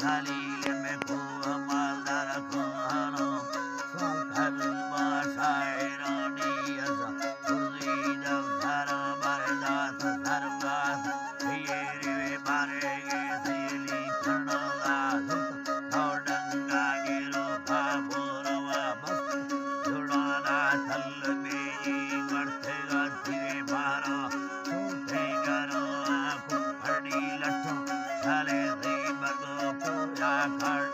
Salil me ko amal kano kal ba shairani asa urida thara barda sarba yeri bare sili karna danga giro pa purva Judana thal meji varte gati bara te garo padi latto chale de bago puja kar